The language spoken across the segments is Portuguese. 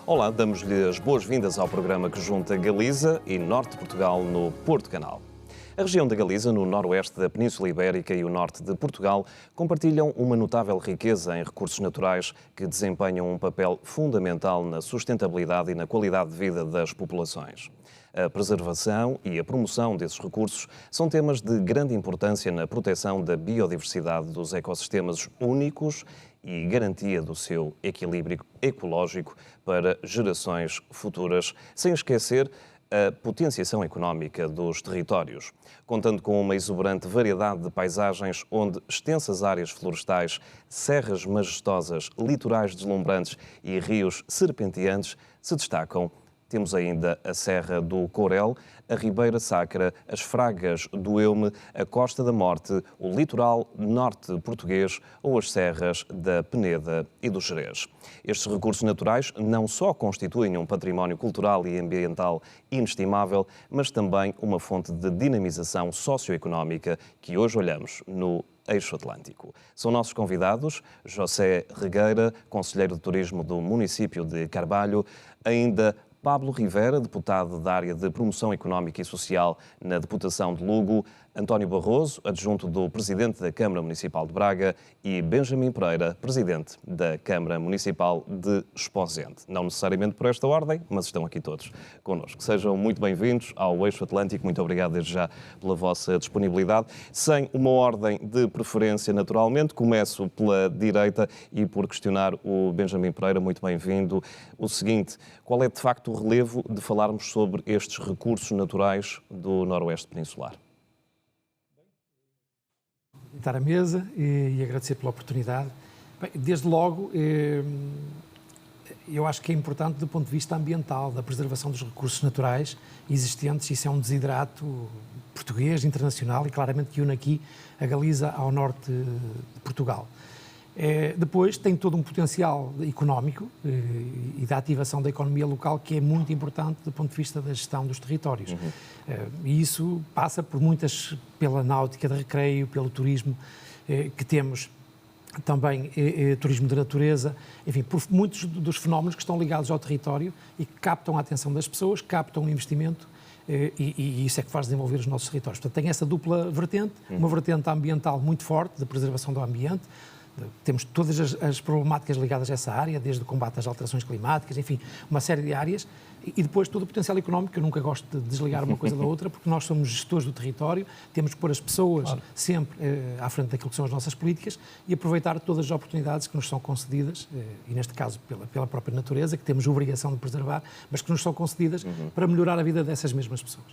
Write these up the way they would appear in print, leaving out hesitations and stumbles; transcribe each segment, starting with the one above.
Olá, damos-lhe as boas-vindas ao programa que junta Galiza e Norte de Portugal no Porto Canal. A região da Galiza, no noroeste da Península Ibérica e o norte de Portugal, compartilham uma notável riqueza em recursos naturais que desempenham um papel fundamental na sustentabilidade e na qualidade de vida das populações. A preservação e a promoção desses recursos são temas de grande importância na proteção da biodiversidade dos ecossistemas únicos e garantia do seu equilíbrio ecológico para gerações futuras, sem esquecer a potenciação económica dos territórios, contando com uma exuberante variedade de paisagens onde extensas áreas florestais, serras majestosas, litorais deslumbrantes e rios serpenteantes se destacam. Temos ainda a Serra do Courel, a Ribeira Sacra, as Fragas do Eume, a Costa da Morte, o litoral norte português ou as serras da Peneda e do Gerês. Estes recursos naturais não só constituem um património cultural e ambiental inestimável, mas também uma fonte de dinamização socioeconómica que hoje olhamos no Eixo Atlântico. São nossos convidados José Regueira, conselheiro de turismo do município de Carvalho, ainda Pablo Rivera, deputado da área de Promoção Económica e Social na Deputação de Lugo, António Barroso, adjunto do Presidente da Câmara Municipal de Braga e Benjamin Pereira, Presidente da Câmara Municipal de Esposende. Não necessariamente por esta ordem, mas estão aqui todos connosco. Sejam muito bem-vindos ao Eixo Atlântico. Muito obrigado desde já pela vossa disponibilidade. Sem uma ordem de preferência, naturalmente, começo pela direita e por questionar o Benjamin Pereira, muito bem-vindo. O seguinte, qual é de facto o relevo de falarmos sobre estes recursos naturais do Noroeste Peninsular? Estar à mesa e agradecer pela oportunidade. Bem, desde logo, eu acho que é importante do ponto de vista ambiental, da preservação dos recursos naturais existentes. Isso é um desiderato português, internacional e claramente que une aqui a Galiza ao norte de Portugal. Depois tem todo um potencial económico e da ativação da economia local que é muito importante do ponto de vista da gestão dos territórios. E isso passa por pela náutica de recreio, pelo turismo que temos, também turismo de natureza, enfim, por muitos dos fenómenos que estão ligados ao território e que captam a atenção das pessoas, captam o investimento e isso é que faz desenvolver os nossos territórios. Portanto, tem essa dupla vertente, uma vertente ambiental muito forte, da preservação do ambiente. Temos todas as problemáticas ligadas a essa área, desde o combate às alterações climáticas, enfim, uma série de áreas. E depois todo o potencial económico, eu nunca gosto de desligar uma coisa da outra, porque nós somos gestores do território, temos que pôr as pessoas sempre à frente daquilo que são as nossas políticas e aproveitar todas as oportunidades que nos são concedidas, e neste caso pela própria natureza, que temos a obrigação de preservar, mas que nos são concedidas para melhorar a vida dessas mesmas pessoas.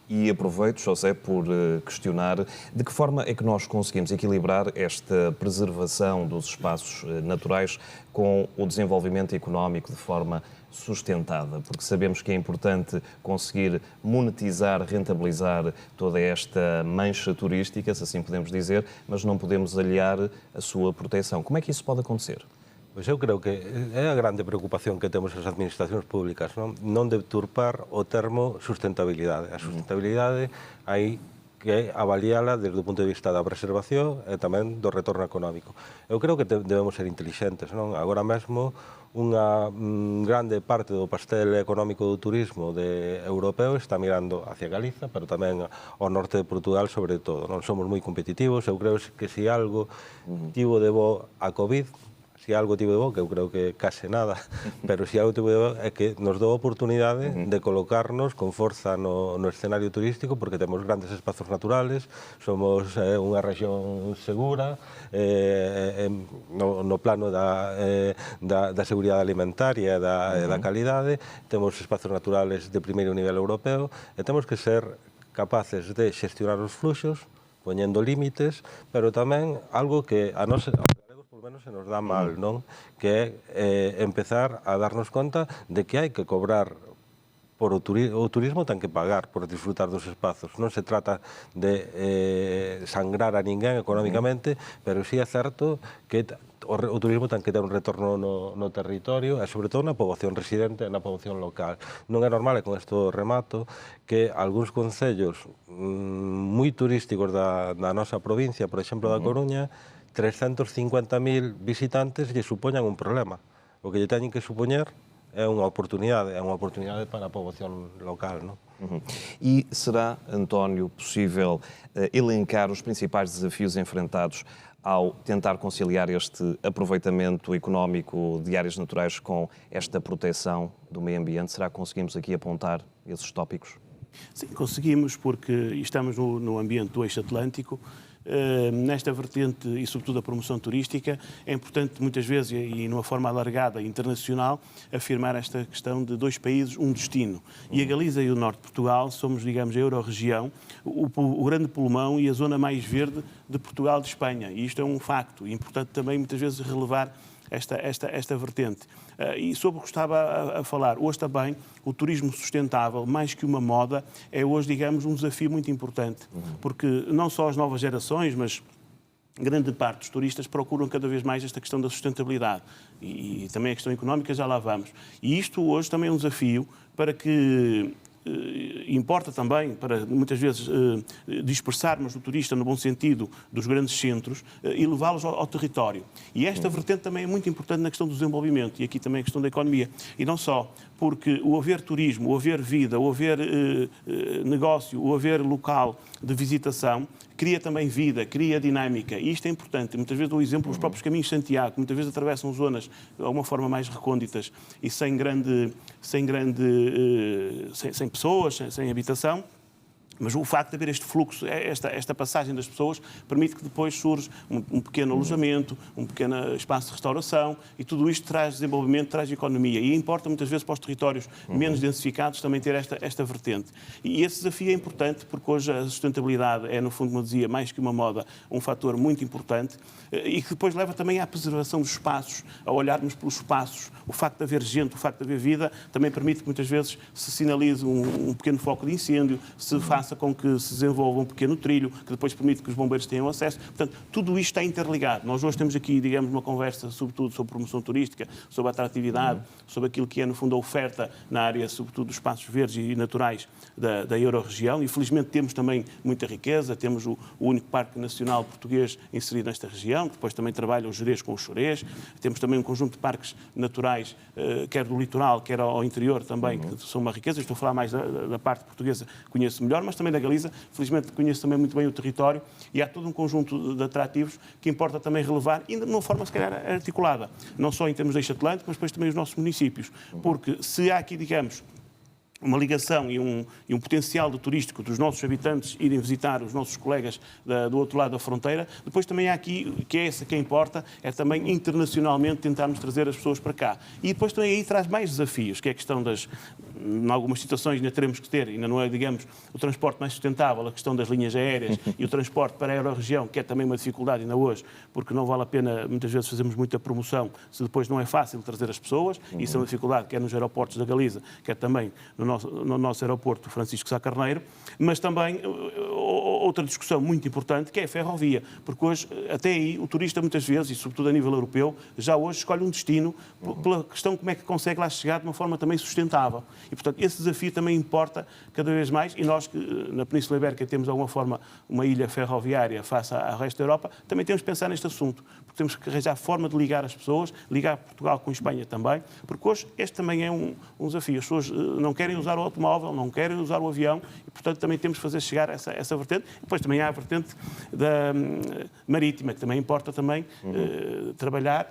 E aproveito, José, por questionar de que forma é que nós conseguimos equilibrar esta preservação dos espaços naturais com o desenvolvimento económico de forma sustentada, porque sabemos que é importante conseguir monetizar, rentabilizar toda esta mancha turística, se assim podemos dizer, mas não podemos aliar a sua proteção. Como é que isso pode acontecer? Pois eu creo que é a grande preocupación que temos as administracións públicas, non deturpar o termo sustentabilidade. A sustentabilidade hai que avaliala desde o punto de vista da preservación e tamén do retorno económico. Eu creo que debemos ser inteligentes, non? Agora mesmo unha grande parte do pastel económico do turismo europeo está mirando hacia Galiza, pero tamén ao norte de Portugal sobre todo. Non somos moi competitivos, eu creo que se algo tivo de bo a Covid, se algo tivo de bo, que eu creo que case nada, pero se algo tivo de bo é que nos dou a oportunidade de colocarnos con forza no escenario turístico, porque temos grandes espazos naturales, somos unha región segura, no plano da seguridade alimentaria e da calidade, temos espazos naturales de primeiro nivel europeo, e temos que ser capaces de xestionar os fluxos, poñendo límites, pero tamén algo que a nós menos se nos dá mal, non? Que é empezar a darnos conta de que hai que cobrar por o turismo, ten que pagar por disfrutar dos espazos. Non se trata de sangrar a ninguén económicamente, pero sí é certo que o turismo ten que ter un retorno no territorio e, sobre todo, na poboación residente e na poboación local. Non é normal, e con isto remato, que algúns concellos moi turísticos da nosa provincia, por exemplo, da Coruña, 350.000 visitantes lle supoñan un problema. O que lle teñen que supoñer é unha oportunidade para a poboación local, non? E será, António, possível elencar os principais desafios enfrentados ao tentar conciliar este aproveitamento económico de áreas naturais com esta proteção do meio ambiente? Será que conseguimos aqui apontar esses tópicos? Sim, conseguimos, porque estamos no ambiente do eixo atlântico. Nesta vertente e, sobretudo, a promoção turística, é importante, muitas vezes, e numa forma alargada e internacional, afirmar esta questão de 2 países, um destino. E a Galiza e o norte de Portugal somos, digamos, a euro-região, o grande pulmão e a zona mais verde de Portugal e de Espanha. E isto é um facto. E é importante também, muitas vezes, relevar esta vertente. E sobre o que estava a falar, hoje também o turismo sustentável, mais que uma moda, é hoje, digamos, um desafio muito importante, porque não só as novas gerações, mas grande parte dos turistas procuram cada vez mais esta questão da sustentabilidade e também a questão económica, já lá vamos. E isto hoje também é um desafio para que importa também, para muitas vezes dispersarmos o turista no bom sentido dos grandes centros e levá-los ao território. E esta vertente também é muito importante na questão do desenvolvimento e aqui também a questão da economia. E não só, porque o haver turismo, o haver vida, o haver negócio, o haver local de visitação cria também vida, cria dinâmica. E isto é importante. Muitas vezes dou exemplo dos próprios caminhos de Santiago, que muitas vezes atravessam zonas de alguma forma mais recônditas e sem pessoas, sem habitação. Mas o facto de haver este fluxo, esta passagem das pessoas, permite que depois surja um pequeno alojamento, um pequeno espaço de restauração, e tudo isto traz desenvolvimento, traz economia. E importa muitas vezes para os territórios menos densificados também ter esta vertente. E esse desafio é importante porque hoje a sustentabilidade é, no fundo, como eu dizia, mais que uma moda, um fator muito importante e que depois leva também à preservação dos espaços, a olharmos pelos espaços. O facto de haver gente, o facto de haver vida, também permite que muitas vezes se sinalize um pequeno foco de incêndio, se faça com que se desenvolva um pequeno trilho, que depois permite que os bombeiros tenham acesso. Portanto, tudo isto está interligado. Nós hoje temos aqui, digamos, uma conversa, sobretudo, sobre promoção turística, sobre a atratividade, sobre aquilo que é, no fundo, a oferta na área, sobretudo, dos espaços verdes e naturais da euro-região. E, felizmente, temos também muita riqueza. Temos o único parque nacional português inserido nesta região, que depois também trabalha os Gerês com os Chorês. Temos também um conjunto de parques naturais, quer do litoral, quer ao interior também, que são uma riqueza. Estou a falar mais da parte portuguesa, conheço melhor, mas também da Galiza, felizmente conheço também muito bem o território e há todo um conjunto de atrativos que importa também relevar, ainda de uma forma se calhar articulada, não só em termos de eixo atlântico, mas depois também os nossos municípios, porque se há aqui, digamos, uma ligação e um potencial de turístico dos nossos habitantes irem visitar os nossos colegas do outro lado da fronteira. Depois também há aqui, que é essa que importa, é também internacionalmente tentarmos trazer as pessoas para cá. E depois também aí traz mais desafios, que é a questão em algumas situações ainda teremos que ter, ainda não é, digamos, o transporte mais sustentável, a questão das linhas aéreas e o transporte para a euro-região, que é também uma dificuldade ainda hoje, porque não vale a pena, muitas vezes fazemos muita promoção, se depois não é fácil trazer as pessoas, isso é uma dificuldade, quer nos aeroportos da Galiza, quer também no nosso aeroporto Francisco Sá Carneiro, mas também outra discussão muito importante, que é a ferrovia, porque hoje, até aí, o turista muitas vezes, e sobretudo a nível europeu, já hoje escolhe um destino pela questão de como é que consegue lá chegar de uma forma também sustentável. E, portanto, esse desafio também importa cada vez mais, e nós que na Península Ibérica temos de alguma forma uma ilha ferroviária face ao resto da Europa, também temos que pensar neste assunto, porque temos que arranjar forma de ligar as pessoas, ligar Portugal com a Espanha também, porque hoje este também é um desafio. As pessoas não querem usar o automóvel, não querem usar o avião, e, portanto, também temos que fazer chegar essa vertente. Depois também há a vertente da marítima, que também importa também trabalhar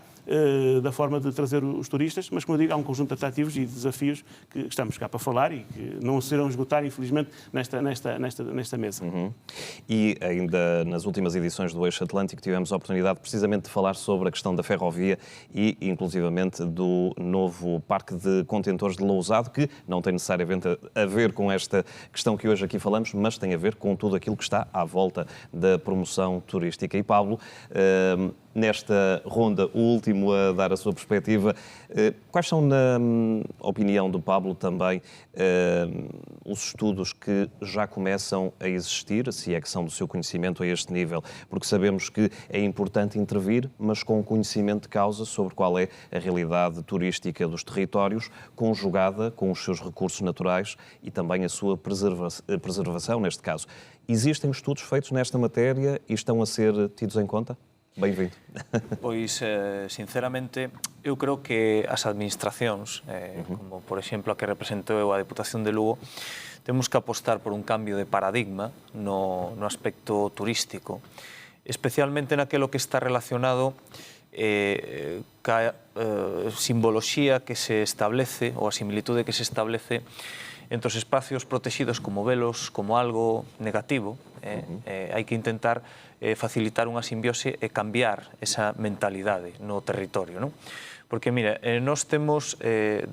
da forma de trazer os turistas, mas, como eu digo, há um conjunto de atrativos e desafios que estamos cá para falar e que não se irão esgotar, infelizmente, nesta mesa. E ainda nas últimas edições do Eixo Atlântico tivemos a oportunidade precisamente de falar sobre a questão da ferrovia e, inclusivamente, do novo parque de contentores de Lousado, que não tem necessariamente a ver com esta questão que hoje aqui falamos, mas tem a ver com tudo aquilo que está à volta da promoção turística. E, Pablo, nesta ronda, o último a dar a sua perspectiva, quais são, na opinião do Pablo, também os estudos que já começam a existir, se é que são do seu conhecimento a este nível? Porque sabemos que é importante intervir, mas com conhecimento de causa sobre qual é a realidade turística dos territórios, conjugada com os seus recursos naturais e também a sua preservação, neste caso. Existem estudos feitos nesta matéria e estão a ser tidos em conta? Bem-vindo. Pois, sinceramente, eu creo que as administracións, como por exemplo a que represento eu, a Deputación de Lugo, temos que apostar por un cambio de paradigma no aspecto turístico, especialmente naquelo que está relacionado ca simboloxía que se establece, ou a similitude que se establece entre os espacios protegidos como velos, como algo negativo. Hai que intentar facilitar unha simbiose e cambiar esa mentalidade no territorio, non? Porque, mira, nós temos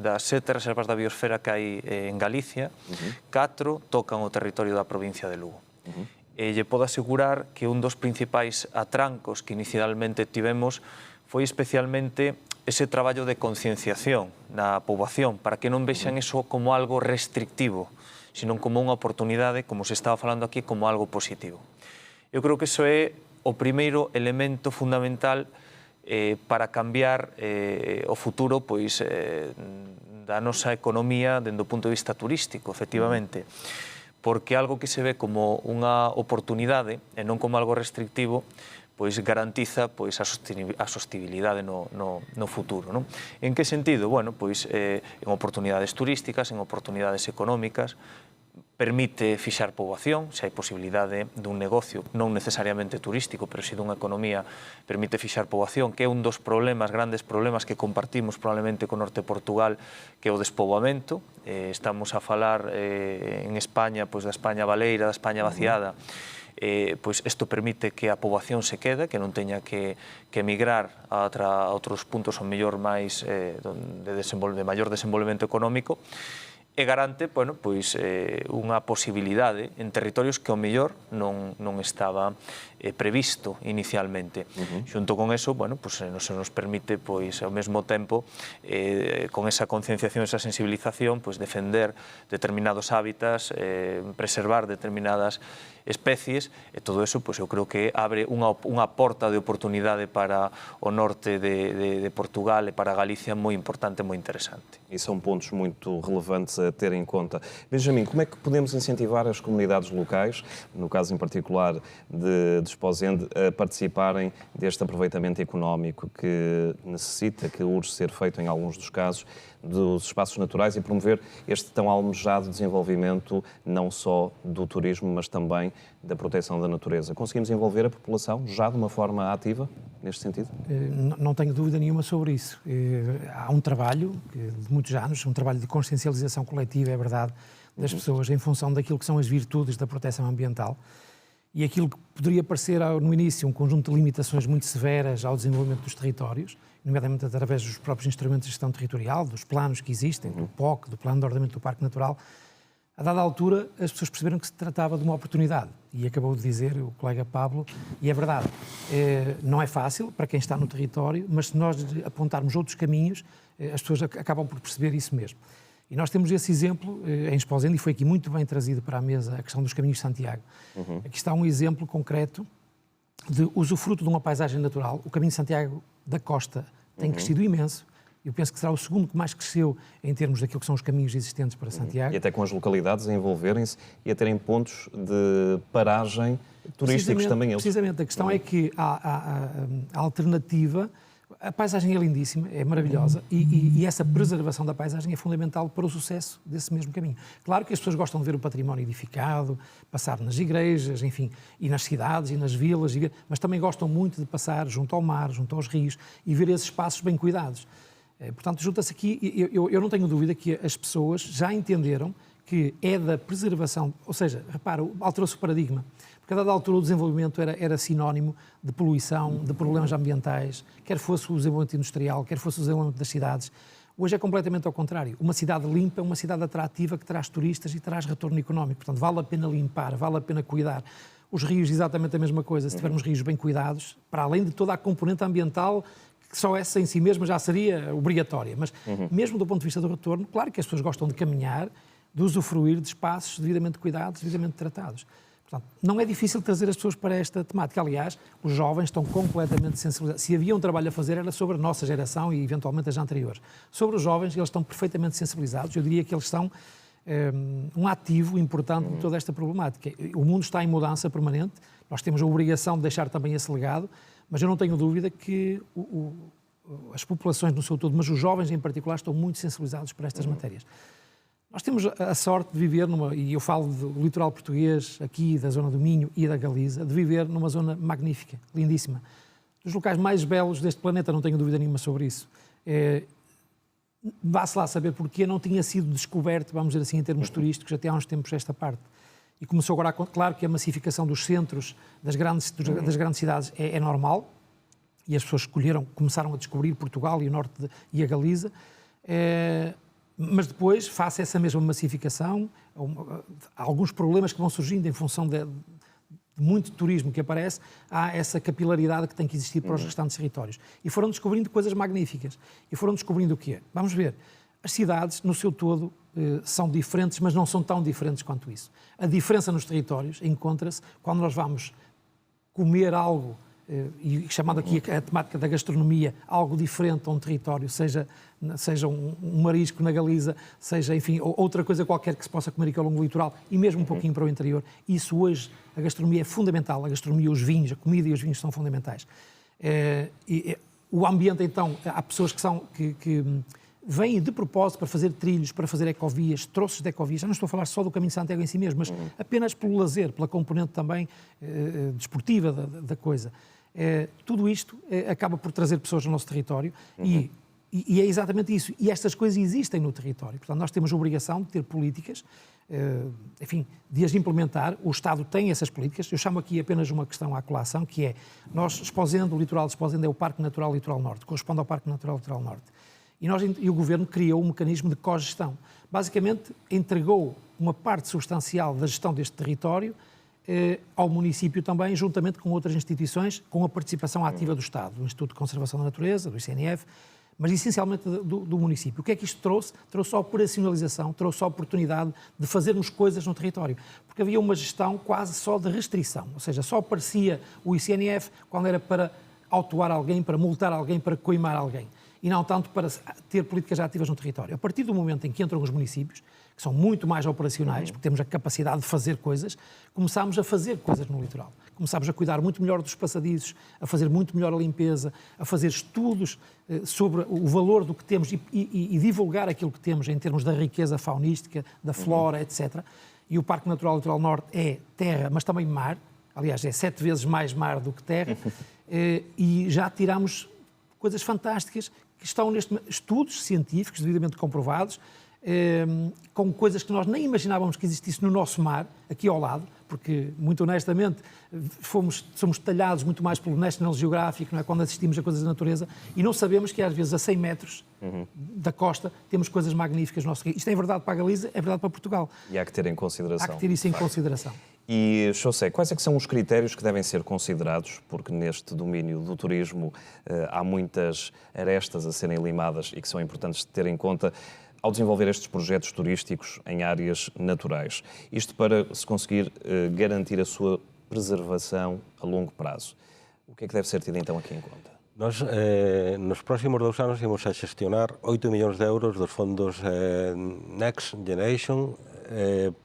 das 7 reservas da biosfera que hai en Galicia, 4 tocan o territorio da provincia de Lugo. E lle podo asegurar que un dos principais atrancos que inicialmente tivemos foi especialmente ese traballo de concienciación na poboación, para que non vexan eso como algo restrictivo, sino como unha oportunidade, como se estaba falando aquí, como algo positivo. Eu creo que iso é o primeiro elemento fundamental para cambiar o futuro pois, da nosa economía dende o punto de vista turístico, efectivamente, porque algo que se ve como unha oportunidade e non como algo restrictivo pois garantiza pois a sostenibilidade no futuro, non? En que sentido? Bueno, pois en oportunidades turísticas, en oportunidades económicas, permite fixar poboación, se hai posibilidade dun negocio, non necesariamente turístico, pero si dunha economía, permite fixar poboación, que é un dos problemas, grandes problemas que compartimos probablemente con Norte de Portugal, que é o despoboamento. Estamos a falar en España, pois da España baleira, da España vaciada, pois isto permite que a poboación se quede, que non teña que emigrar a outros puntos ao mellor máis de maior desenvolvemento económico, e garante, bueno, pois, unha posibilidade en territorios que ao mellor non estaba previsto inicialmente. Xunto con eso, bueno, pois, se nos permite, pois, ao mesmo tempo, con esa concienciación, esa sensibilización, pois, defender determinados hábitats, preservar determinadas especies, e todo eso, pois, eu creo que abre unha porta de oportunidade para o norte de Portugal e para Galicia moi importante, moi interesante. E são pontos muito relevantes a ter em conta. Benjamin, como é que podemos incentivar as comunidades locais, no caso em particular de Esposende, a participarem deste aproveitamento económico que necessita, que urge ser feito em alguns dos casos, dos espaços naturais e promover este tão almejado desenvolvimento não só do turismo, mas também da proteção da natureza? Conseguimos envolver a população já de uma forma ativa neste sentido? Não tenho dúvida nenhuma sobre isso. Há um trabalho de muitos anos, um trabalho de consciencialização coletiva, é verdade, das pessoas em função daquilo que são as virtudes da proteção ambiental. E aquilo que poderia parecer no início um conjunto de limitações muito severas ao desenvolvimento dos territórios, nomeadamente através dos próprios instrumentos de gestão territorial, dos planos que existem, do POC, do Plano de Ordenamento do Parque Natural, a dada altura as pessoas perceberam que se tratava de uma oportunidade. E acabou de dizer o colega Pablo, e é verdade, não é fácil para quem está no território, mas se nós apontarmos outros caminhos, as pessoas acabam por perceber isso mesmo. E nós temos esse exemplo em Esposende, e foi aqui muito bem trazido para a mesa a questão dos caminhos de Santiago. Aqui está um exemplo concreto de usufruto de uma paisagem natural. O caminho de Santiago da Costa tem crescido imenso. Eu penso que será o segundo que mais cresceu em termos daquilo que são os caminhos existentes para Santiago. E até com as localidades a envolverem-se e a terem pontos de paragem turísticos também eles. Precisamente, a questão é que a alternativa, a paisagem é lindíssima, é maravilhosa e essa preservação da paisagem é fundamental para o sucesso desse mesmo caminho. Claro que as pessoas gostam de ver o património edificado, passar nas igrejas, enfim, e nas cidades e nas vilas, mas também gostam muito de passar junto ao mar, junto aos rios e ver esses espaços bem cuidados. Portanto, junta-se aqui, eu não tenho dúvida que as pessoas já entenderam que é da preservação, ou seja, repara, alterou-se o paradigma. Porque a dada altura o desenvolvimento era sinónimo de poluição, de problemas ambientais, quer fosse o desenvolvimento industrial, quer fosse o desenvolvimento das cidades. Hoje é completamente ao contrário. Uma cidade limpa é uma cidade atrativa que traz turistas e traz retorno económico. Portanto, vale a pena limpar, vale a pena cuidar. Os rios, exatamente a mesma coisa. Se tivermos rios bem cuidados, para além de toda a componente ambiental, que só essa em si mesma já seria obrigatória. Mas mesmo do ponto de vista do retorno, claro que as pessoas gostam de caminhar, de usufruir de espaços devidamente cuidados, devidamente tratados. Portanto, não é difícil trazer as pessoas para esta temática. Aliás, os jovens estão completamente sensibilizados. Se havia um trabalho a fazer, era sobre a nossa geração e, eventualmente, as anteriores. Sobre os jovens, eles estão perfeitamente sensibilizados. Eu diria que eles são um ativo importante de toda esta problemática. O mundo está em mudança permanente. Nós temos a obrigação de deixar também esse legado, Mas eu não tenho dúvida que as populações no seu todo, mas os jovens em particular, estão muito sensibilizados para estas matérias. Nós temos a sorte de viver e eu falo do litoral português, aqui da zona do Minho e da Galiza, de viver numa zona magnífica, lindíssima. Dos locais mais belos deste planeta, não tenho dúvida nenhuma sobre isso. Vá-se lá saber porque não tinha sido descoberto, vamos dizer assim, em termos turísticos, até há uns tempos esta parte. E começou agora, claro que a massificação dos centros das grandes cidades é normal, e as pessoas começaram a descobrir Portugal e o Norte e a Galiza, mas depois, face a essa mesma massificação, há alguns problemas que vão surgindo em função de muito turismo que aparece, há essa capilaridade que tem que existir para os restantes territórios. E foram descobrindo coisas magníficas. E foram descobrindo o quê? Vamos ver. As cidades, no seu todo, são diferentes, mas não são tão diferentes quanto isso. A diferença nos territórios encontra-se quando nós vamos comer algo, e chamando aqui a temática da gastronomia, algo diferente a um território, seja um marisco na Galiza, seja, enfim, outra coisa qualquer que se possa comer aqui ao longo do litoral, e mesmo um pouquinho para o interior. Isso hoje, a gastronomia é fundamental, a gastronomia, os vinhos, a comida e os vinhos são fundamentais. O ambiente, então, há pessoas que vêm de propósito para fazer trilhos, para fazer ecovias, troços de ecovias. Já não estou a falar só do Caminho de Santiago em si mesmo, mas apenas pelo lazer, pela componente também desportiva da coisa. Tudo isto acaba por trazer pessoas ao nosso território e é exatamente isso. E estas coisas existem no território. Portanto, nós temos a obrigação de ter políticas, enfim, de as implementar. O Estado tem essas políticas. Eu chamo aqui apenas uma questão à colação, que é, nós, Esposende, o litoral de Esposende é o Parque Natural Litoral Norte, corresponde ao Parque Natural Litoral Norte. E o Governo criou um mecanismo de cogestão. Basicamente, entregou uma parte substancial da gestão deste território ao município também, juntamente com outras instituições, com a participação ativa do Estado, do Instituto de Conservação da Natureza, do ICNF, mas essencialmente do município. O que é que isto trouxe? Trouxe a operacionalização, trouxe a oportunidade de fazermos coisas no território. Porque havia uma gestão quase só de restrição, ou seja, só aparecia o ICNF quando era para autuar alguém, para multar alguém, para coimar alguém. E não tanto para ter políticas ativas no território. A partir do momento em que entram os municípios, que são muito mais operacionais, porque temos a capacidade de fazer coisas, começámos a fazer coisas no litoral. Começámos a cuidar muito melhor dos passadizos, a fazer muito melhor a limpeza, a fazer estudos sobre o valor do que temos e divulgar aquilo que temos em termos da riqueza faunística, da flora, etc. E o Parque Natural Litoral Norte é terra, mas também mar. Aliás, é 7 vezes mais mar do que terra. E já tiramos coisas fantásticas que estão nestes estudos científicos devidamente comprovados, com coisas que nós nem imaginávamos que existisse no nosso mar, aqui ao lado, porque, muito honestamente, somos talhados muito mais pelo National Geographic, não é? Quando assistimos a coisas da natureza, e não sabemos que, às vezes, a 100 metros da costa, temos coisas magníficas no nosso rio. Isto é verdade para a Galiza, é verdade para Portugal. E há que ter em consideração. Há que ter isso em consideração. E, José, quais é que são os critérios que devem ser considerados? Porque neste domínio do turismo há muitas arestas a serem limadas e que são importantes de ter em conta ao desenvolver estes projetos turísticos em áreas naturais. Isto para se conseguir garantir a sua preservação a longo prazo. O que é que deve ser tido então aqui em conta? Nós, nos próximos 2 anos, íamos a gestionar 8 milhões de euros dos fondos Next Generation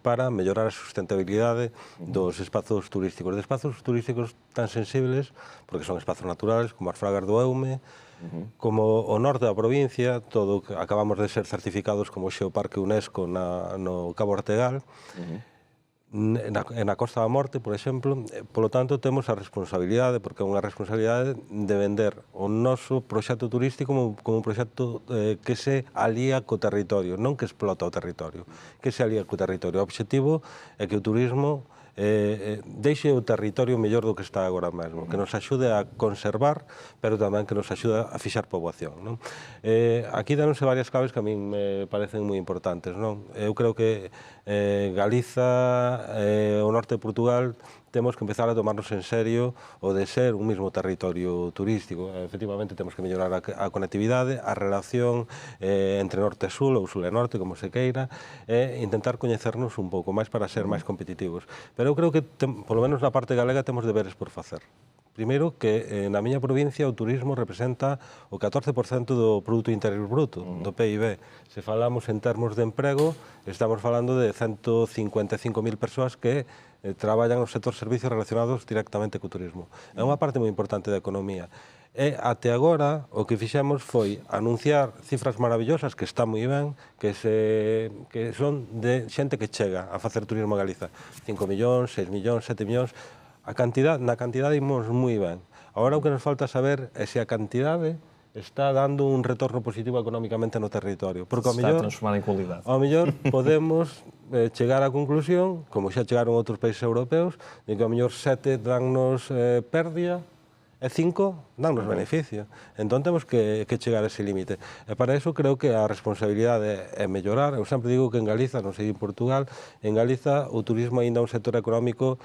para mellorar a sustentabilidade dos espazos turísticos. De espazos turísticos tan sensibles, porque son espazos naturales, como as Fragas do Eume, como o norte da provincia, acabamos de ser certificados como Xeoparque UNESCO no Cabo Ortegal, na Costa da Morte, por exemplo. Polo tanto, temos a responsabilidade, porque é unha responsabilidade de vender o noso proxecto turístico como un proxecto que se alía co territorio, non que explota o territorio, que se alía co territorio. O obxectivo é que o turismo deixe o territorio mellor do que está agora mesmo, que nos axude a conservar, pero tamén que nos axude a fixar poboación, non? Aquí danse varias claves que a min me parecen moi importantes, non? Eu creo que Galiza e o norte de Portugal temos que empezar a tomarnos en serio o de ser un mismo territorio turístico. Efectivamente, temos que mellorar a conectividade, a relación entre norte e sul, ou sul e norte, como se queira, e intentar coñecernos un pouco máis para ser máis competitivos. Pero eu creo que, polo menos na parte galega, temos deberes por facer. Primeiro que na miña provincia o turismo representa o 14% do Produto Interior Bruto, do PIB. Se falamos en termos de emprego, estamos falando de 155.000 persoas que traballan no sector servicios relacionados directamente co turismo. É unha parte moi importante da economía. E até agora o que fixemos foi anunciar cifras maravillosas que está moi ben, que son de xente que chega a facer turismo a Galiza. 5 millóns, 6 millóns, 7 millóns. Na cantidade imos moi ben. Agora o que nos falta saber é se a cantidade está dando un retorno positivo económicamente no territorio. Porque Se está a transformar em qualidade. Ao mellor podemos chegar á conclusión, como xa chegaron outros países europeus, de que ao mellor 7 dannos pérdida e 5 dannos beneficio. Entón temos que chegar a ese límite. E para iso creo que a responsabilidade é mellorar. Eu sempre digo que en Galiza, non sei en Portugal, en Galiza o turismo aínda é un sector económico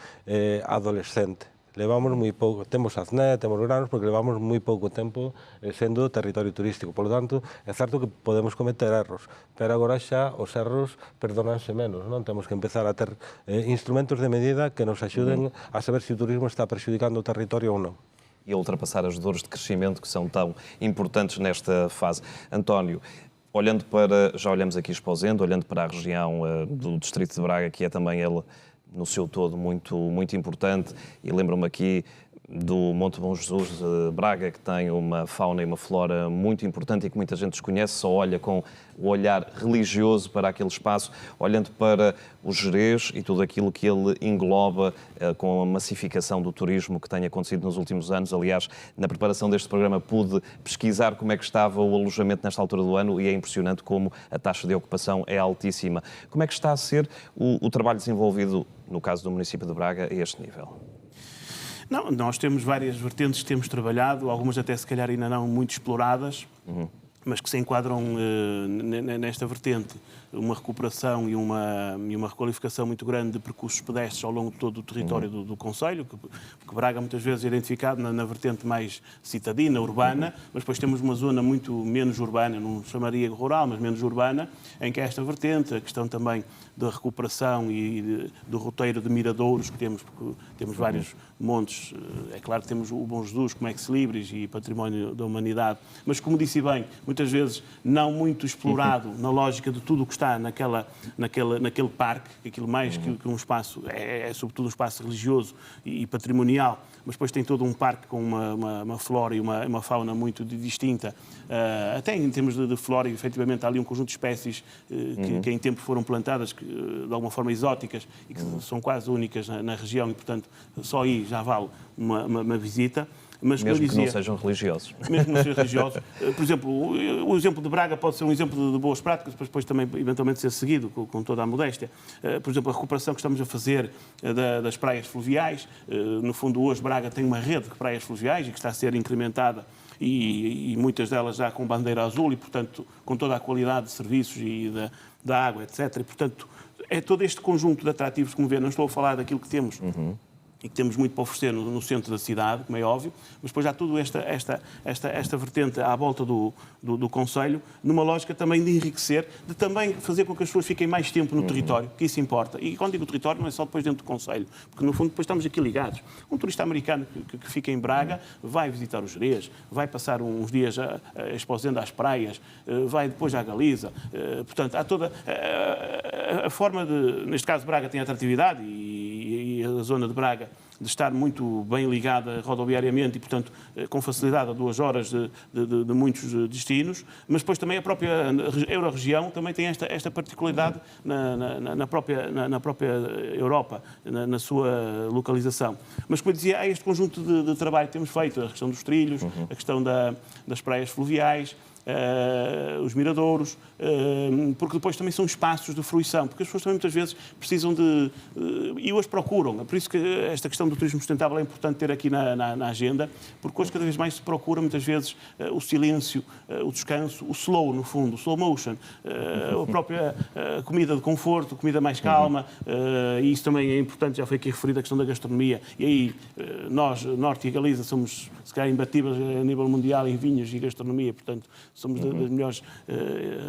adolescente. Levamos moi pouco, temos Azné, temos Granos, porque levamos moi pouco tempo sendo territorio turístico. Por lo tanto, é certo que podemos cometer erros, pero agora xa os erros perdónanse menos, non? Temos que empezar a ter instrumentos de medida que nos axuden a saber se o turismo está prexudicando o territorio ou non. E a ultrapassar as dores de crescimento que são tão importantes nesta fase. António, já olhamos aqui Esposende, olhando para a região do Distrito de Braga, que é também ele, no seu todo, muito, muito importante, e lembro-me aqui do Monte Bom Jesus de Braga, que tem uma fauna e uma flora muito importante e que muita gente desconhece, só olha com o olhar religioso para aquele espaço, olhando para o Gerês e tudo aquilo que ele engloba com a massificação do turismo que tem acontecido nos últimos anos. Aliás, na preparação deste programa pude pesquisar como é que estava o alojamento nesta altura do ano e é impressionante como a taxa de ocupação é altíssima. Como é que está a ser o trabalho desenvolvido, no caso do município de Braga, a este nível? Não, nós temos várias vertentes que temos trabalhado, algumas até se calhar ainda não muito exploradas, mas que se enquadram nesta vertente. Uma recuperação e uma requalificação muito grande de percursos pedestres ao longo de todo o território do concelho, porque Braga muitas vezes é identificado na vertente mais citadina, urbana, mas depois temos uma zona muito menos urbana, não chamaria rural, mas menos urbana, em que é esta vertente, a questão também da recuperação e do roteiro de miradouros que temos, porque temos vários montes. É claro que temos o Bom Jesus como ex-libris e património da humanidade, mas como disse bem, muitas vezes não muito explorado na lógica de tudo o que está naquele parque, aquilo mais que um espaço, é sobretudo um espaço religioso e patrimonial, mas depois tem todo um parque com uma flora e uma fauna muito distinta, até em termos de flora, e efetivamente há ali um conjunto de espécies que em tempo foram plantadas, de alguma forma exóticas, e que são quase únicas na região, e portanto só aí já vale uma visita. Mas, mesmo que não sejam religiosos. Mesmo que não sejam religiosos. Por exemplo, o exemplo de Braga pode ser um exemplo de boas práticas, para depois também eventualmente ser seguido com toda a modéstia. Por exemplo, a recuperação que estamos a fazer das praias fluviais. No fundo, hoje Braga tem uma rede de praias fluviais e que está a ser incrementada e muitas delas já com bandeira azul e, portanto, com toda a qualidade de serviços e da água, etc. E, portanto, é todo este conjunto de atrativos, como vê, não estou a falar daquilo que temos e que temos muito para oferecer no centro da cidade, como é óbvio, mas depois há tudo esta vertente à volta do concelho, numa lógica também de enriquecer, de também fazer com que as pessoas fiquem mais tempo no território, que isso importa. E quando digo território não é só depois dentro do concelho, porque no fundo depois estamos aqui ligados. Um turista americano que fica em Braga vai visitar o Gerês, vai passar uns dias a Esposende às praias, vai depois à Galiza, portanto há toda a forma de, neste caso Braga tem atratividade e a zona de Braga de estar muito bem ligada rodoviariamente e, portanto, com facilidade a 2 horas de muitos destinos, mas depois também a própria Euro-região também tem esta particularidade na própria Europa, na sua localização. Mas, como eu dizia, há este conjunto de trabalho que temos feito, a questão dos trilhos, a questão das praias fluviais, os miradouros, porque depois também são espaços de fruição, porque as pessoas também muitas vezes precisam e hoje procuram, é por isso que esta questão do turismo sustentável é importante ter aqui na agenda, porque hoje cada vez mais se procura muitas vezes o silêncio, o descanso, o slow no fundo, o slow motion, a própria comida de conforto, comida mais calma, e isso também é importante, já foi aqui referido a questão da gastronomia, e aí nós, Norte e Galiza, somos se calhar imbatíveis a nível mundial em vinhos e gastronomia, portanto somos das melhores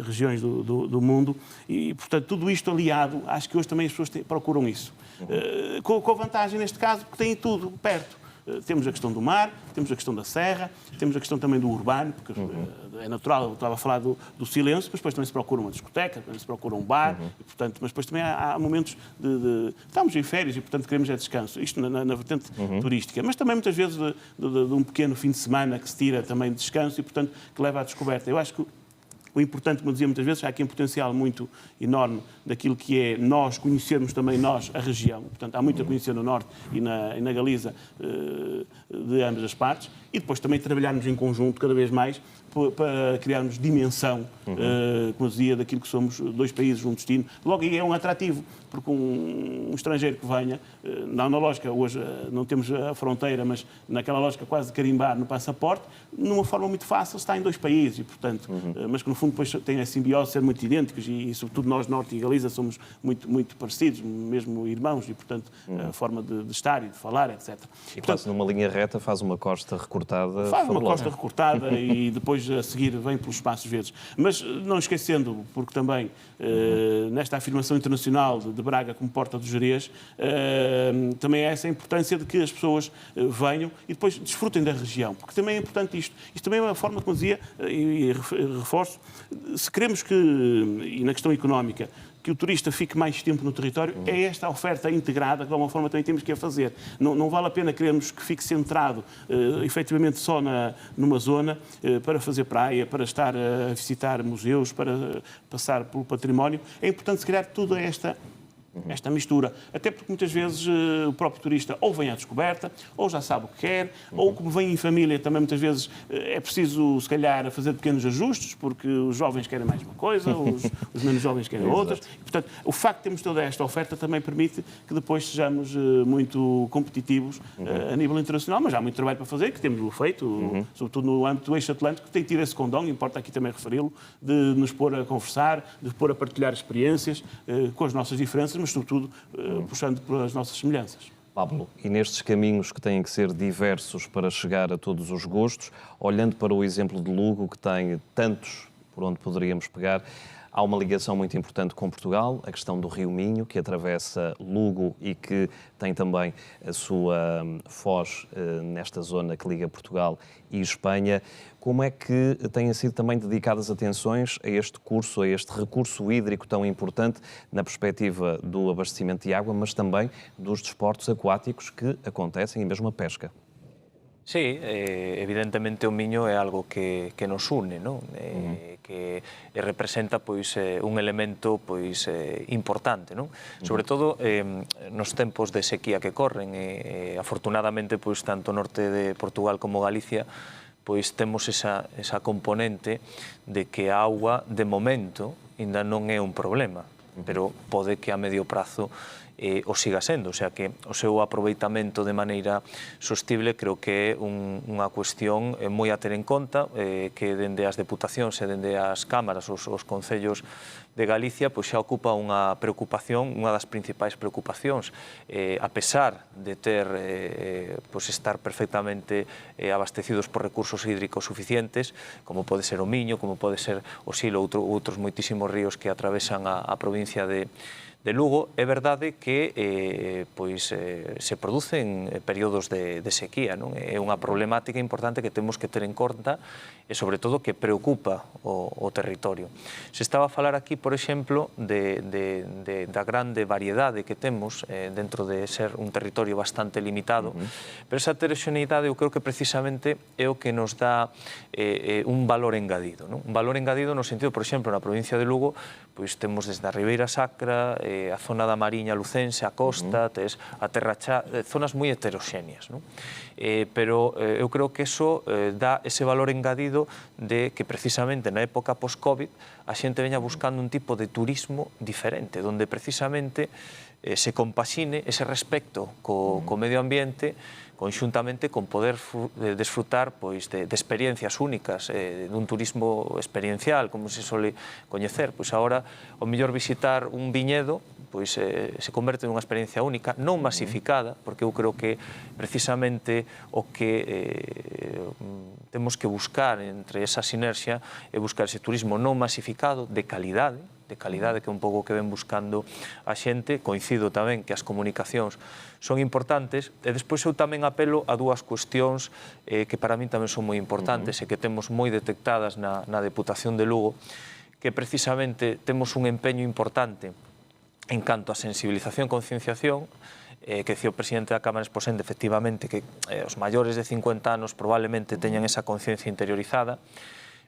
regiões do mundo e, portanto, tudo isto aliado, acho que hoje também as pessoas procuram isso. Com a vantagem, neste caso, porque têm tudo perto. temos a questão do mar, temos a questão da serra, temos a questão também do urbano, porque é natural, eu estava a falar do silêncio, mas depois também se procura uma discoteca, também se procura um bar, e, portanto, mas depois também há momentos estamos em férias e, portanto, queremos é descanso. Isto na vertente turística, mas também muitas vezes de um pequeno fim de semana que se tira também de descanso e, portanto, que leva à descoberta. Eu acho que o importante, como eu dizia muitas vezes, há aqui um potencial muito enorme daquilo que é nós conhecermos também a região. Portanto, há muito a conhecer no Norte e na Galiza de ambas as partes. E depois também trabalharmos em conjunto cada vez mais para criarmos dimensão, como eu dizia, daquilo que somos dois países, um destino. Logo aí é um atrativo, porque um estrangeiro que venha, não na lógica, hoje não temos a fronteira, mas naquela lógica quase de carimbar no passaporte, numa forma muito fácil, está em dois países e, portanto, mas que no fundo depois tem a simbiose de ser muito idênticos e sobretudo nós, Norte e Galiza, somos muito parecidos, mesmo irmãos, e, portanto, a forma de estar e de falar, etc. E quase numa linha reta faz uma costa recortada. Faz uma costa recortada e depois a seguir vem pelos espaços verdes. Mas não esquecendo, porque também nesta afirmação internacional de Braga como porta do Gerês, também há essa importância de que as pessoas venham e depois desfrutem da região, porque também é importante isto. Isto também é uma forma, como dizia, e reforço, se queremos que, e na questão económica, que o turista fique mais tempo no território, é esta oferta integrada que de alguma forma também temos que a fazer. Não vale a pena querermos que fique centrado efetivamente só numa zona para fazer praia, para estar a visitar museus, para passar pelo património. É importante se criar toda esta mistura, até porque muitas vezes o próprio turista ou vem à descoberta, ou já sabe o que quer, ou como vem em família também muitas vezes é preciso se calhar fazer pequenos ajustes, porque os jovens querem mais uma coisa, os menos jovens querem outras, e, portanto o facto de termos toda esta oferta também permite que depois sejamos muito competitivos a nível internacional, mas há muito trabalho para fazer, que temos feito, sobretudo no âmbito do eixo atlântico, que tem tido esse condão, importa aqui também referi-lo, de nos pôr a conversar, de pôr a partilhar experiências com as nossas diferenças, mas sobretudo puxando pelas nossas semelhanças. Pablo, e nestes caminhos que têm que ser diversos para chegar a todos os gostos, olhando para o exemplo de Lugo, que tem tantos por onde poderíamos pegar, há uma ligação muito importante com Portugal, a questão do Rio Minho, que atravessa Lugo e que tem também a sua foz nesta zona que liga Portugal e Espanha. Como é que têm sido também dedicadas atenções a este curso, a este recurso hídrico tão importante na perspectiva do abastecimento de água, mas também dos desportos aquáticos que acontecem e mesmo a pesca? Sí, evidentemente o Miño é algo que nos une, non? Que representa pois un elemento pois importante, non? Sobre todo nos tempos de sequía que corren, afortunadamente pois tanto o norte de Portugal como Galicia pois temos esa componente de que a auga de momento ainda non é un problema, pero pode que a medio prazo o siga sendo, o sea que o seu aproveitamento de maneira sostible creo que é unha cuestión moi a ter en conta, que dende as deputacións e dende as cámaras, os concellos de Galicia, pois xa ocupa unha preocupación, unha das principais preocupacións, a pesar de ter, pois estar perfectamente abastecidos por recursos hídricos suficientes, como pode ser o Miño, como pode ser o Silo, outros moitísimos ríos que atravesan a provincia de Lugo, é verdade que se producen períodos de sequía, non? É unha problemática importante que temos que ter en conta e, sobre todo, que preocupa o territorio. Se estaba a falar aquí, por exemplo, da grande variedade que temos dentro de ser un territorio bastante limitado, pero esa heteroxeneidade eu creo que precisamente é o que nos dá un valor engadido, non? Un valor engadido no sentido, por exemplo, na provincia de Lugo, pois temos desde a Ribeira Sacra, a zona da Mariña Lucense, a costa, tes a Terra Chá, zonas moi heteroxéneas, non? Pero eu creo que eso dá ese valor engadido de que precisamente na época post-Covid a xente veña buscando un tipo de turismo diferente, donde precisamente se compaxine ese respecto co medio ambiente conxuntamente con poder desfrutar pois de experiencias únicas, dun turismo experiencial, como se sole coñecer. Pois agora, o mellor visitar un viñedo pois se converte nunha experiencia única, non masificada, porque eu creo que precisamente o que temos que buscar entre esa sinerxia é buscar ese turismo non masificado, de calidade, de calidade, que é un pouco o que ven buscando a xente. Coincido tamén que as comunicacións son importantes, e despois eu tamén apelo a dúas cuestións que para min tamén son moi importantes e que temos moi detectadas na Deputación de Lugo, que precisamente temos un empeño importante en canto a sensibilización e concienciación, que decía o presidente da Cámara Exposente, efectivamente, que os maiores de 50 anos probablemente teñan esa conciencia interiorizada,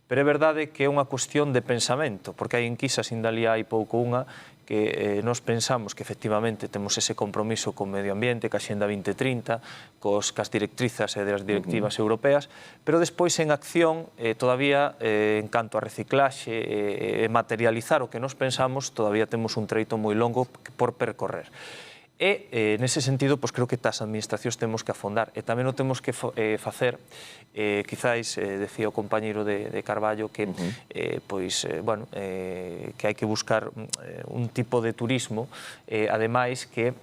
pero é verdade que é unha cuestión de pensamento, porque hai enquisas, ainda ali hai pouco unha, que nos pensamos que efectivamente temos ese compromiso co medio ambiente, ca Xenda 2030, cas directrizas e das directivas europeas, pero despois en acción, todavía, en canto a reciclaxe e materializar o que nos pensamos, todavía temos un treito moi longo por percorrer. E, nese sentido, creo que as administracións temos que afondar, e tamén o temos que facer, quizáis, decía o compañeiro de Carballo, que que hai que buscar un tipo de turismo, ademais que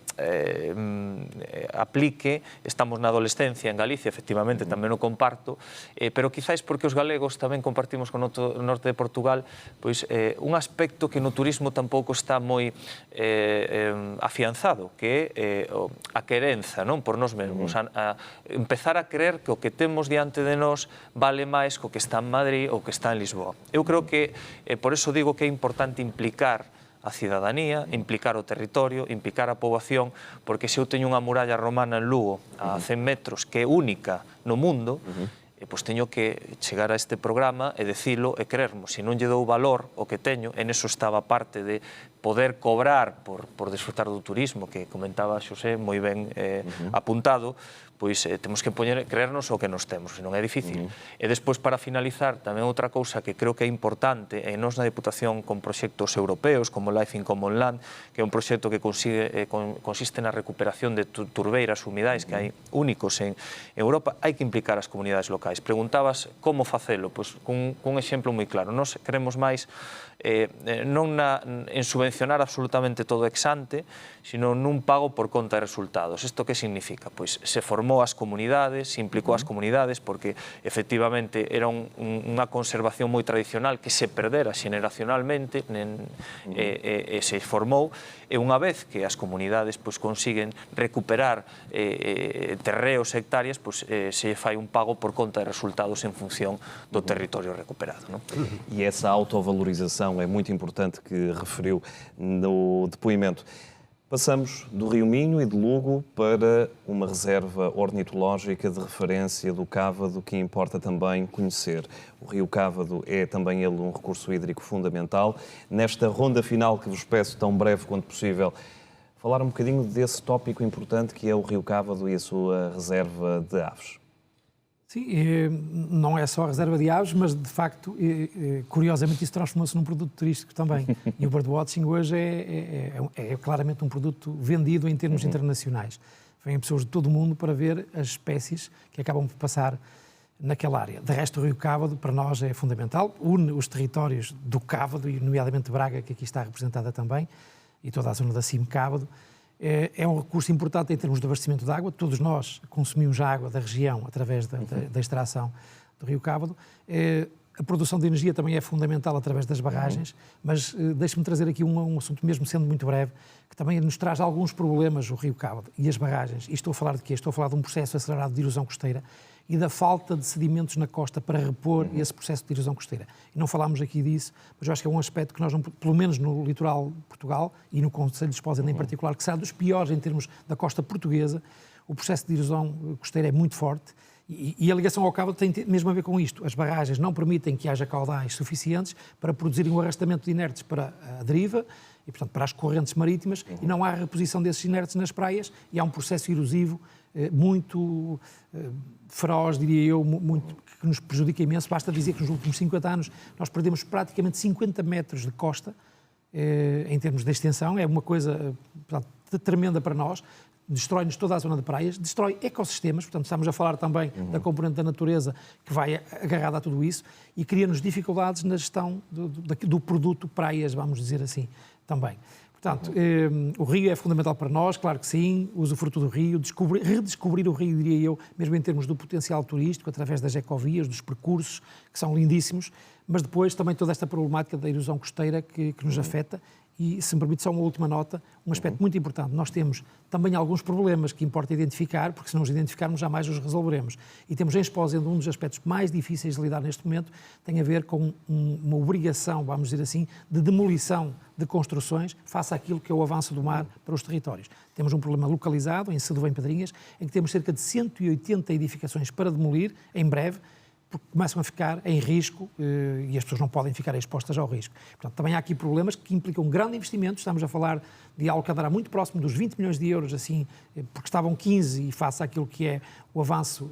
aplique, estamos na adolescencia en Galicia, efectivamente, tamén o comparto, pero quizáis porque os galegos tamén compartimos con o norte de Portugal, un aspecto que no turismo tampouco está moi afianzado, que é a querenza por nós mesmos, a empezar a creer que o que temos diante de nós vale máis que o que está en Madrid ou que está en Lisboa. Eu creo que, por eso digo que é importante implicar a cidadanía, implicar o territorio, implicar a poboación, porque se eu teño unha muralla romana en Lugo a 100 metros que é única no mundo, pois teño que chegar a este programa e dicilo e creermo. Se non lle dou valor o que teño, en eso estaba parte de poder cobrar por desfrutar do turismo, que comentaba Xosé moi ben apuntado, pois temos que creernos o que nos temos, senón é difícil. E despois, para finalizar, tamén outra cousa que creo que é importante, e nós na Deputación con proxectos europeos, como Life in Common Land, que é un proxecto que consiste na recuperación de turbeiras humidais que hai únicos en Europa, hai que implicar as comunidades locais. Preguntabas como facelo, pois cun exemplo moi claro. Nós queremos máis non en subvencionar absolutamente todo ex ante, sino nun pago por conta de resultados. Isto que significa? Pois se formou as comunidades, se implicou as comunidades, porque efectivamente era unha conservación moi tradicional que se perdera xeneracionalmente e se formou, e unha vez que as comunidades consiguen recuperar terreos e hectáreas, se fai un pago por conta de resultados en función do territorio recuperado. E essa autovalorização é muito importante, que referiu no depoimento. Passamos do Rio Minho e de Lugo para uma reserva ornitológica de referência do Cávado, que importa também conhecer. O Rio Cávado é também ele um recurso hídrico fundamental. Nesta ronda final, que vos peço tão breve quanto possível, falar um bocadinho desse tópico importante que é o Rio Cávado e a sua reserva de aves. Sim, não é só a reserva de aves, mas de facto, curiosamente, isso transformou-se num produto turístico também. E o birdwatching hoje é claramente um produto vendido em termos internacionais. Vêm pessoas de todo o mundo para ver as espécies que acabam por passar naquela área. De resto, o Rio Cávado, para nós, é fundamental. Une os territórios do Cávado, e nomeadamente Braga, que aqui está representada também, e toda a zona da Cime Cávado. É um recurso importante em termos de abastecimento de água. Todos nós consumimos água da região através da extração do Rio Cávado. A produção de energia também é fundamental através das barragens, mas deixe-me trazer aqui um assunto, mesmo sendo muito breve, que também nos traz alguns problemas, o Rio Cávado e as barragens. E estou a falar de quê? Estou a falar de um processo acelerado de erosão costeira e da falta de sedimentos na costa para repor esse processo de erosão costeira. E não falámos aqui disso, mas eu acho que é um aspecto que nós, pelo menos no litoral de Portugal e no Conselho de Esposende em particular, que será dos piores em termos da costa portuguesa, o processo de erosão costeira é muito forte. E a ligação ao Cávado tem mesmo a ver com isto. As barragens não permitem que haja caudais suficientes para produzirem o arrastamento de inertes para a deriva e, portanto, para as correntes marítimas, e não há reposição desses inertes nas praias, e há um processo erosivo muito feroz, diria eu, que nos prejudica imenso. Basta dizer que nos últimos 50 anos nós perdemos praticamente 50 metros de costa em termos de extensão. É uma coisa, portanto, tremenda para nós. Destrói-nos toda a zona de praias, destrói ecossistemas, portanto estamos a falar também da componente da natureza que vai agarrada a tudo isso, e cria-nos dificuldades na gestão do produto praias, vamos dizer assim, também. Portanto, o rio é fundamental para nós, claro que sim, o usufruto do rio, redescobrir o rio, diria eu, mesmo em termos do potencial turístico, através das ecovias, dos percursos, que são lindíssimos, mas depois também toda esta problemática da erosão costeira que nos afeta. E, se me permite só uma última nota, um aspecto muito importante. Nós temos também alguns problemas que importa identificar, porque se não os identificarmos jamais os resolveremos. E temos em Esposende um dos aspectos mais difíceis de lidar neste momento, tem a ver com uma obrigação, vamos dizer assim, de demolição de construções face àquilo que é o avanço do mar para os territórios. Temos um problema localizado, em Seduvém em Pedrinhas, em que temos cerca de 180 edificações para demolir, em breve, porque começam a ficar em risco e as pessoas não podem ficar expostas ao risco. Portanto, também há aqui problemas que implicam um grande investimento. Estamos a falar de algo que andará muito próximo dos 20 milhões de euros, assim, porque estavam 15 e face àquilo que é o avanço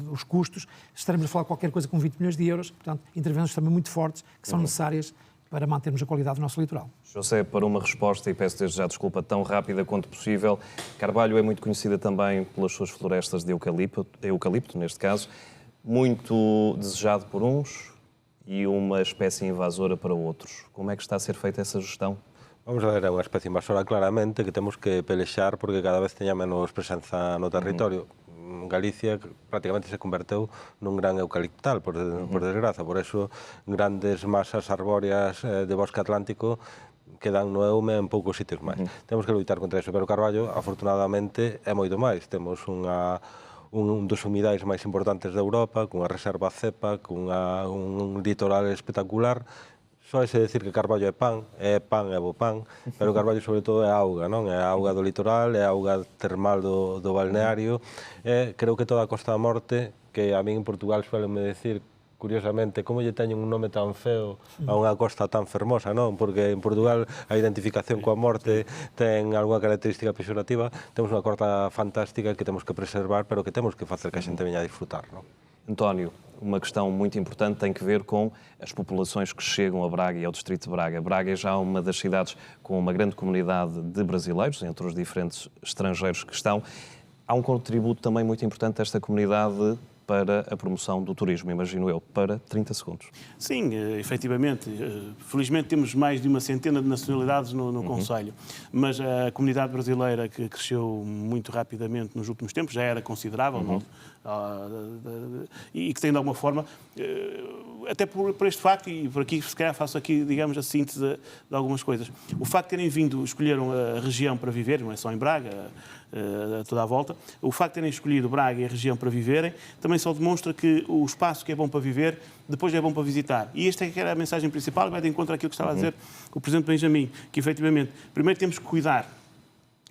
dos custos, estaremos a falar de qualquer coisa com 20 milhões de euros. Portanto, intervenções também muito fortes que são necessárias para mantermos a qualidade do nosso litoral. José, para uma resposta, e peço desde já desculpa, tão rápida quanto possível, Carvalho é muito conhecida também pelas suas florestas de eucalipto neste caso, muito desejado por uns e uma espécie invasora para outros. Como é que está a ser feita essa gestão? Vamos a ver, é unha especie invasora claramente que temos que pelexar porque cada vez teña menos presenza no territorio. Galicia prácticamente se converteu nun gran eucaliptal, por desgraza. Por eso, grandes masas arbóreas de bosque atlántico quedan no Eume en poucos sitios máis. Temos que lutar contra eso, pero Carballo, afortunadamente, é moito máis. Temos un dos humidais máis importantes de Europa, cunha reserva cepa, un litoral espectacular. Só é decir que Carballo é pan e bo pan, pero Carballo sobre todo é auga, non? É a auga do litoral, é a auga termal do balneario, e creo que toda a Costa da Morte, que a min en Portugal suelen me decir, curiosamente, como lle teñen un nome tan feo a unha costa tan fermosa, non? Porque en Portugal a identificación coa morte ten algunha característica pexorativa. Temos unha costa fantástica que temos que preservar, pero que temos que facer que a xente veña a disfrutar, non? António, uma questão muito importante tem que ver com as populações que chegam a Braga e ao distrito de Braga. Braga é já uma das cidades com uma grande comunidade de brasileiros, entre os diferentes estrangeiros que estão. Há um contributo também muito importante desta comunidade para a promoção do turismo, imagino eu, para 30 segundos. Sim, efetivamente. Felizmente temos mais de uma centena de nacionalidades no Conselho, mas a comunidade brasileira que cresceu muito rapidamente nos últimos tempos já era considerável, e que tem de alguma forma, até por este facto, e por aqui se calhar faço aqui, digamos, a síntese de algumas coisas. O facto de terem vindo, escolheram a região para viver, não é só em Braga, a toda a volta, o facto de terem escolhido Braga e a região para viverem, também só demonstra que o espaço que é bom para viver, depois é bom para visitar. E esta é que era a mensagem principal, vai de encontro àquilo que estava a dizer o Presidente Benjamin, que efetivamente, primeiro temos que cuidar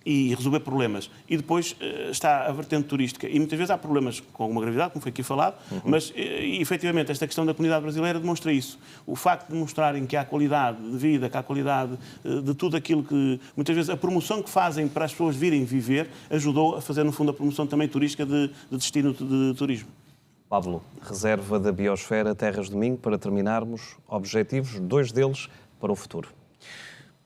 e resolver problemas. E depois está a vertente turística. E muitas vezes há problemas com alguma gravidade, como foi aqui falado, mas efetivamente esta questão da comunidade brasileira demonstra isso. O facto de mostrarem que há qualidade de vida, que há qualidade de tudo aquilo que, muitas vezes, a promoção que fazem para as pessoas virem viver, ajudou a fazer, no fundo, a promoção também turística de destino de turismo. Pablo, reserva da Biosfera Terras do Minho, para terminarmos, objetivos, 2 deles para o futuro.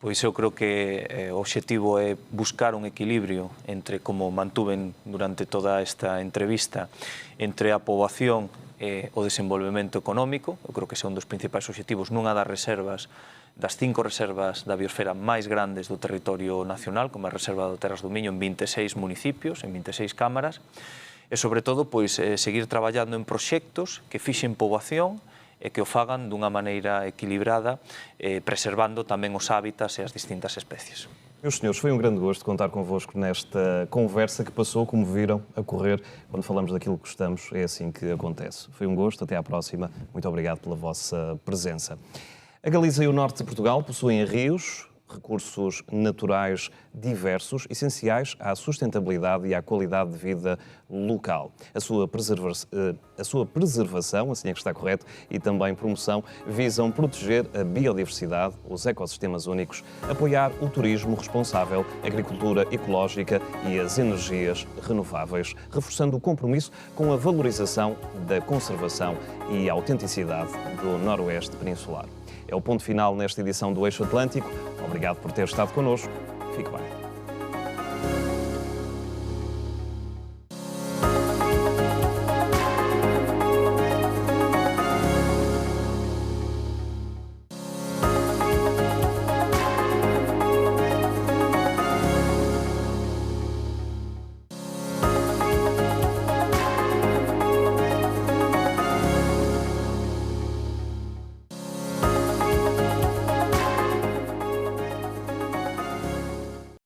Pois eu creo que o obxectivo é buscar un equilibrio entre, como mantuven durante toda esta entrevista, entre a poboación e o desenvolvemento económico. Eu creo que ese é un dos principais obxectivos nunha das reservas, das 5 reservas da biosfera máis grandes do territorio nacional, como a Reserva de Terras do Miño, en 26 municipios, en 26 cámaras, e, sobre todo, pois, seguir traballando en proxectos que fixen poboación e que o fagan dunha maneira equilibrada, preservando tamén os hábitats e as distintas especies. Meus senhores, foi um grande gosto contar convosco nesta conversa que passou, como viram, a correr. Quando falamos daquilo que gostamos, é assim que acontece. Foi um gosto, até à próxima. Muito obrigado pela vossa presença. A Galiza e o norte de Portugal possuem rios, recursos naturais diversos, essenciais à sustentabilidade e à qualidade de vida local. A sua preservação, assim é que está correto, e também promoção, visam proteger a biodiversidade, os ecossistemas únicos, apoiar o turismo responsável, a agricultura ecológica e as energias renováveis, reforçando o compromisso com a valorização da conservação e a autenticidade do Noroeste peninsular. É o ponto final nesta edição do Eixo Atlântico. Obrigado por ter estado connosco. Fique bem.